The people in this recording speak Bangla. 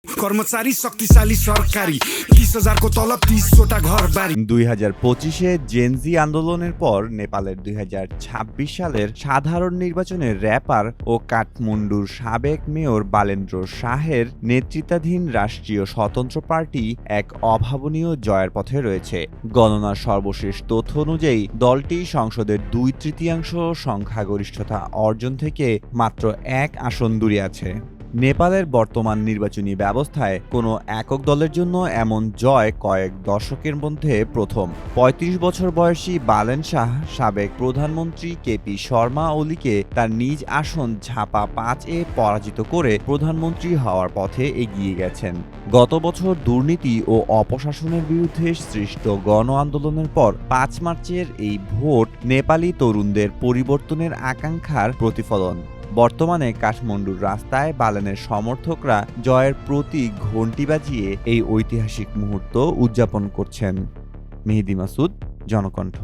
कर्मचारी शक्तिशाली सरकारी 30,000 को तलब 30 घर बारी 2025-এ জেনজি আন্দোলনের পর নেপালের 2026 সালের সাধারণ নির্বাচনে র্যাপার ও কাঠমান্ডুর সাবেক মেয়র বালেন্দ্র শাহের নেতৃত্বাধীন রাষ্ট্রীয় স্বতন্ত্র পার্টি এক অভাবনীয় জয়ের পথে রয়েছে। গণনার সর্বশেষ তথ্য অনুযায়ী দলটি সংসদের 2/3 সংখ্যাগরিষ্ঠতা অর্জন থেকে মাত্র 1 আসন দূরে আছে। নেপালের বর্তমান নির্বাচনী ব্যবস্থায় কোনো একক দলের জন্য এমন জয় কয়েক দশকের মধ্যে প্রথম। 35 বছর বয়সী বালেন শাহ সাবেক প্রধানমন্ত্রী কেপি শর্মা ওলিকে তার নিজ আসন ঝাপা 5-এ পরাজিত করে প্রধানমন্ত্রী হওয়ার পথে এগিয়ে গেছেন। গত বছর দুর্নীতি ও অপশাসনের বিরুদ্ধে সৃষ্ট গণ আন্দোলনের পর 5 মার্চের এই ভোট নেপালি তরুণদের পরিবর্তনের আকাঙ্ক্ষার প্রতিফলন। বর্তমানে কাঠমান্ডুর রাস্তায় বালেনের সমর্থকরা জয়ের প্রতীক ঘণ্টি বাজিয়ে এই ঐতিহাসিক মুহূর্ত উদযাপন করছেন। মেহেদী মাসুদ, জনকণ্ঠ।